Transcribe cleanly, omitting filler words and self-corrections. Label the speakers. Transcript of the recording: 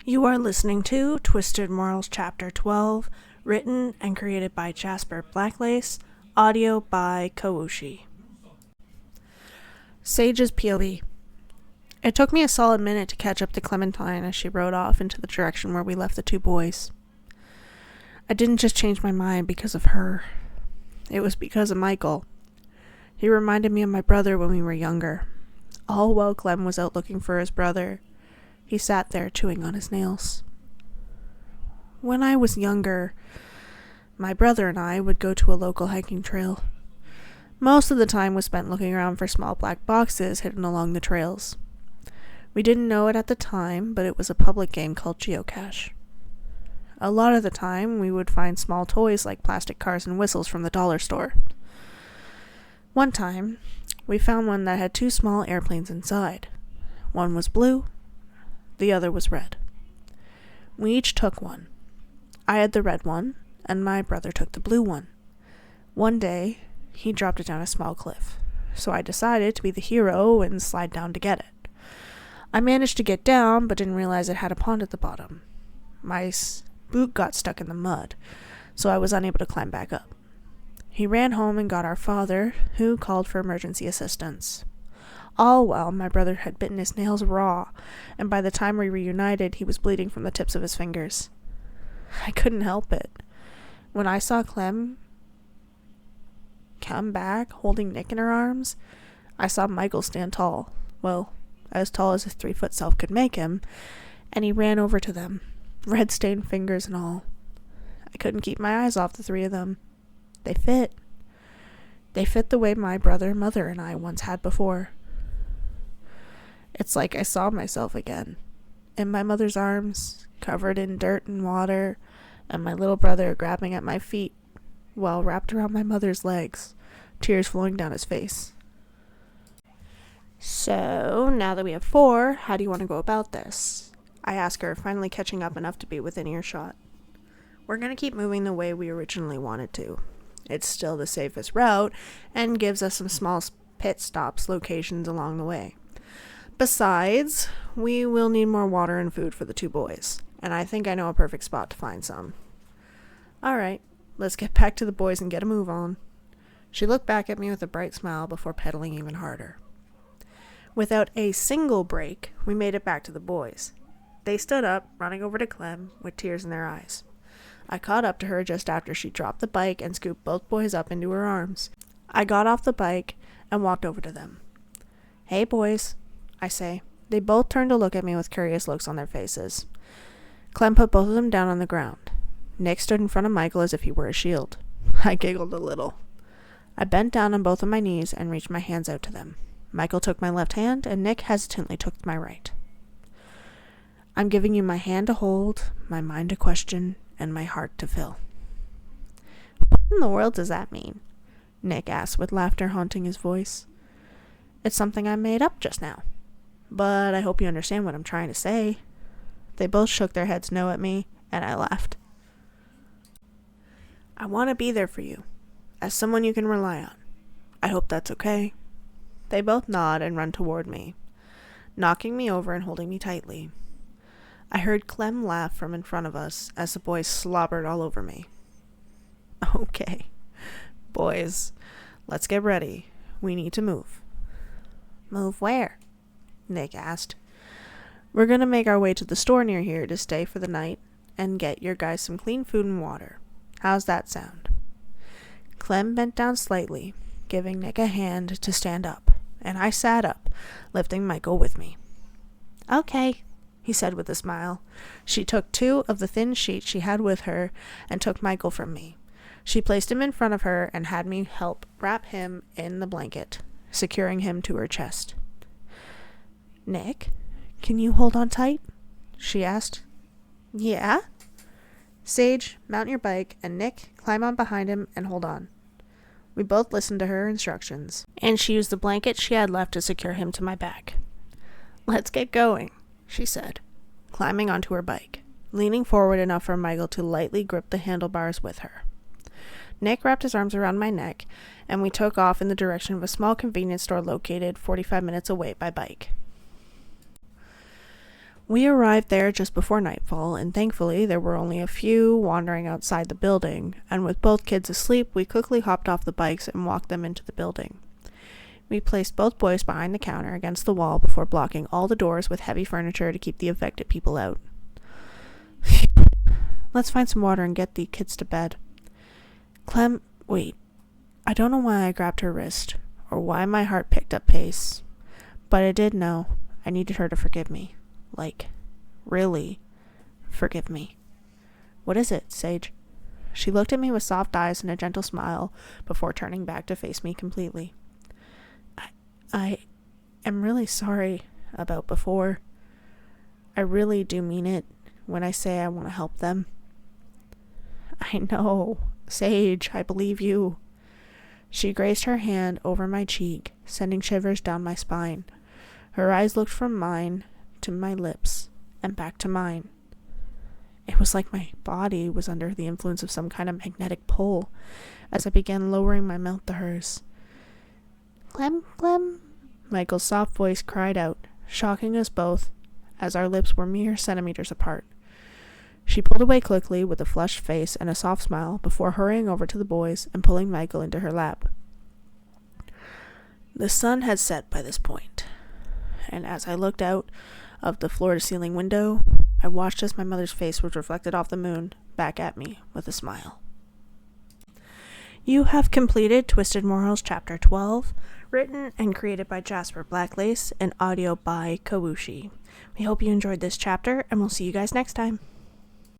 Speaker 1: You are listening to Twisted Morals Chapter 12, written and created by Jasper BlackLace, audio by Kawushi. Sage's POV. It took me a solid minute to catch up to Clementine as she rode off into the direction where we left the two boys. I didn't just change my mind because of her. It was because of Michael. He reminded me of my brother when we were younger. All while Clem was out looking for his brother, he sat there chewing on his nails. When I was younger, my brother and I would go to a local hiking trail. Most of the time was spent looking around for small black boxes hidden along the trails. We didn't know it at the time, but it was a public game called geocache. A lot of the time, we would find small toys like plastic cars and whistles from the dollar store. One time, we found one that had two small airplanes inside. One was blue, the other was red. We each took one. I had the red one, and my brother took the blue one. One day, he dropped it down a small cliff, so I decided to be the hero and slide down to get it. I managed to get down, but didn't realize it had a pond at the bottom. My boot got stuck in the mud, so I was unable to climb back up. He ran home and got our father, who called for emergency assistance. All while my brother had bitten his nails raw, and by the time we reunited, he was bleeding from the tips of his fingers. I couldn't help it. When I saw Clem come back, holding Nick in her arms, I saw Michael stand tall. Well, as tall as his 3-foot self could make him, and he ran over to them, red-stained fingers and all. I couldn't keep my eyes off the three of them. They fit. They fit the way my brother, mother, and I once had before. It's like I saw myself again, in my mother's arms, covered in dirt and water, and my little brother grabbing at my feet, while wrapped around my mother's legs, tears flowing down his face. So, now that we have 4, how do you want to go about this? I ask her, finally catching up enough to be within earshot. We're going to keep moving the way we originally wanted to. It's still the safest route, and gives us some small pit stops locations along the way. Besides, we will need more water and food for the two boys, and I think I know a perfect spot to find some. Alright, let's get back to the boys and get a move on. She looked back at me with a bright smile before pedaling even harder. Without a single break, we made it back to the boys. They stood up, running over to Clem, with tears in their eyes. I caught up to her just after she dropped the bike and scooped both boys up into her arms. I got off the bike and walked over to them. Hey boys, I say. They both turned to look at me with curious looks on their faces. Clem put both of them down on the ground. Nick stood in front of Michael as if he were a shield. I giggled a little. I bent down on both of my knees and reached my hands out to them. Michael took my left hand, and Nick hesitantly took my right. I'm giving you my hand to hold, my mind to question, and my heart to fill. What in the world does that mean? Nick asked with laughter haunting his voice. It's something I made up just now. But I hope you understand what I'm trying to say. They both shook their heads no at me, and I laughed. I want to be there for you, as someone you can rely on. I hope that's okay. They both nod and run toward me, knocking me over and holding me tightly. I heard Clem laugh from in front of us as the boys slobbered all over me. Okay, boys, let's get ready. We need to move. Move where? Nick asked. We're going to make our way to the store near here to stay for the night and get your guys some clean food and water. How's that sound? Clem bent down slightly, giving Nick a hand to stand up, and I sat up, lifting Michael with me. Okay, he said with a smile. She took 2 of the thin sheets she had with her and took Michael from me. She placed him in front of her and had me help wrap him in the blanket, securing him to her chest. Nick, can you hold on tight? She asked. Yeah? Sage, mount your bike, and Nick, climb on behind him and hold on. We both listened to her instructions, and she used the blanket she had left to secure him to my back. Let's get going, she said, climbing onto her bike, leaning forward enough for Michael to lightly grip the handlebars with her. Nick wrapped his arms around my neck, and we took off in the direction of a small convenience store located 45 minutes away by bike. We arrived there just before nightfall, and thankfully there were only a few wandering outside the building, and with both kids asleep, we quickly hopped off the bikes and walked them into the building. We placed both boys behind the counter against the wall before blocking all the doors with heavy furniture to keep the affected people out. Let's find some water and get the kids to bed. Clem, wait. I don't know why I grabbed her wrist, or why my heart picked up pace, but I did know I needed her to forgive me. Like, really, forgive me. What is it, Sage? She looked at me with soft eyes and a gentle smile before turning back to face me completely. I am really sorry about before. I really do mean it when I say I want to help them. I know, Sage, I believe you. She grazed her hand over my cheek, sending shivers down my spine. Her eyes looked from mine to my lips and back to mine. It was like my body was under the influence of some kind of magnetic pull as I began lowering my mouth to hers. Clem, Clem, Michael's soft voice cried out, shocking us both as our lips were mere centimeters apart. She pulled away quickly with a flushed face and a soft smile before hurrying over to the boys and pulling Michael into her lap. The sun had set by this point, and as I looked out of the floor-to-ceiling window, I watched as my mother's face was reflected off the moon back at me with a smile. You have completed Twisted Morals Chapter 12, written and created by Jasper BlackLace and audio by Kawushi. We hope you enjoyed this chapter, and we'll see you guys next time.